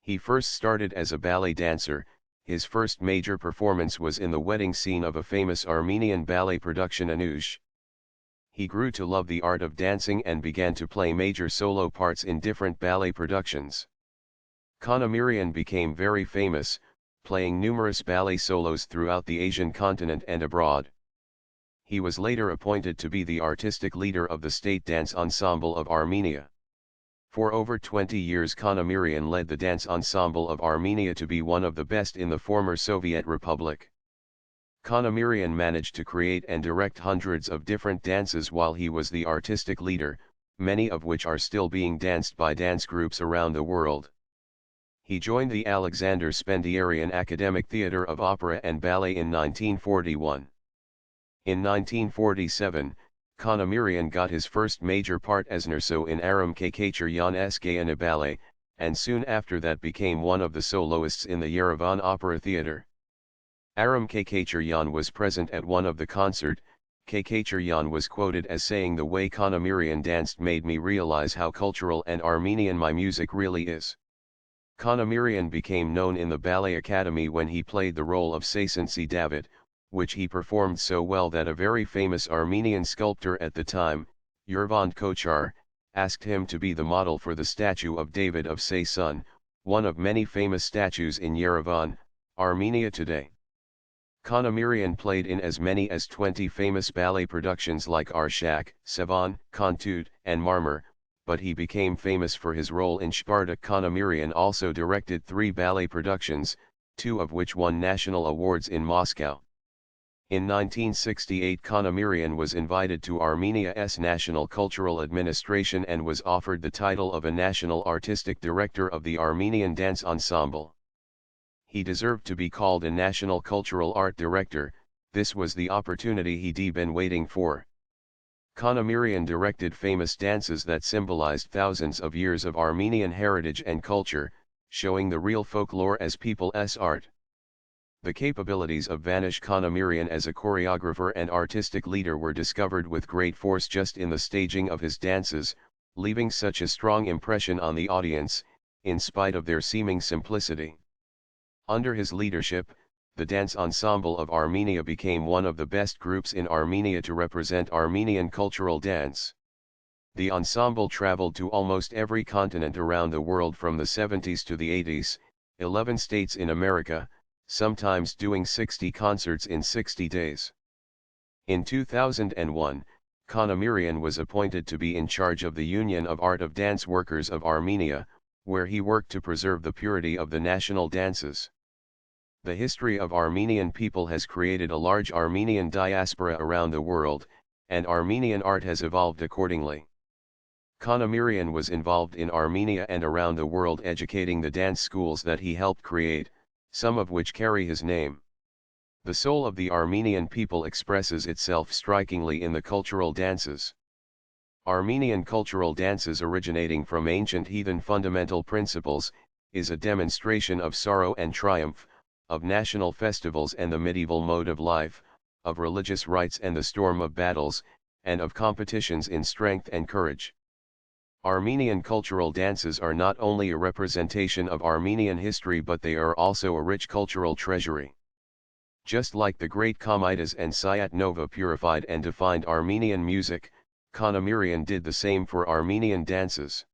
He first started as a ballet dancer. His first major performance was in the wedding scene of a famous Armenian ballet production Vanoush. He grew to love the art of dancing and began to play major solo parts in different ballet productions. Khanamirian became very famous, playing numerous ballet solos throughout the Asian continent and abroad. He was later appointed to be the artistic leader of the state dance ensemble of Armenia. For over 20 years Khanamirian led the dance ensemble of Armenia to be one of the best in the former Soviet Republic. Khanamirian managed to create and direct hundreds of different dances while he was the artistic leader, many of which are still being danced by dance groups around the world. He joined the Alexander Spendiarian Academic Theatre of Opera and Ballet in 1941. In 1947, Khanamirian got his first major part as Nurso in Aram Khanamirian Skayana Ballet, and soon after that became one of the soloists in the Yerevan Opera Theatre. Aram Khanamirian was present at one of the concert. Khanamirian was quoted as saying, "The way Khanamirian danced made me realize how cultural and Armenian my music really is." Khanamirian became known in the Ballet Academy when he played the role of Sasansi David, which he performed so well that a very famous Armenian sculptor at the time, Yervand Kochar, asked him to be the model for the statue of David of Sasun, one of many famous statues in Yerevan, Armenia today. Khanamirian played in as many as 20 famous ballet productions like Arshak, Sevan, Kontud, and Marmar, but he became famous for his role in Sparta. Khanamirian also directed 3 ballet productions, 2 of which won national awards in Moscow. In 1968 Khanamirian was invited to Armenia's National Cultural Administration and was offered the title of a National Artistic Director of the Armenian Dance Ensemble. He deserved to be called a National Cultural Art Director. This was the opportunity he'd been waiting for. Khanamirian directed famous dances that symbolized thousands of years of Armenian heritage and culture, showing the real folklore as people's art. The capabilities of Vanoush Khanamirian as a choreographer and artistic leader were discovered with great force just in the staging of his dances, leaving such a strong impression on the audience, in spite of their seeming simplicity. Under his leadership, the dance ensemble of Armenia became one of the best groups in Armenia to represent Armenian cultural dance. The ensemble traveled to almost every continent around the world from the 70s to the 80s, 11 states in America, sometimes doing 60 concerts in 60 days. In 2001, Khanamirian was appointed to be in charge of the Union of Art of Dance Workers of Armenia, where he worked to preserve the purity of the national dances. The history of Armenian people has created a large Armenian diaspora around the world, and Armenian art has evolved accordingly. Khanamirian was involved in Armenia and around the world educating the dance schools that he helped create, some of which carry his name. The soul of the Armenian people expresses itself strikingly in the cultural dances. Armenian cultural dances originating from ancient heathen fundamental principles, is a demonstration of sorrow and triumph, of national festivals and the medieval mode of life, of religious rites and the storm of battles, and of competitions in strength and courage. Armenian cultural dances are not only a representation of Armenian history but they are also a rich cultural treasury. Just like the great Komitas and Sayat Nova purified and defined Armenian music, Khanamirian did the same for Armenian dances.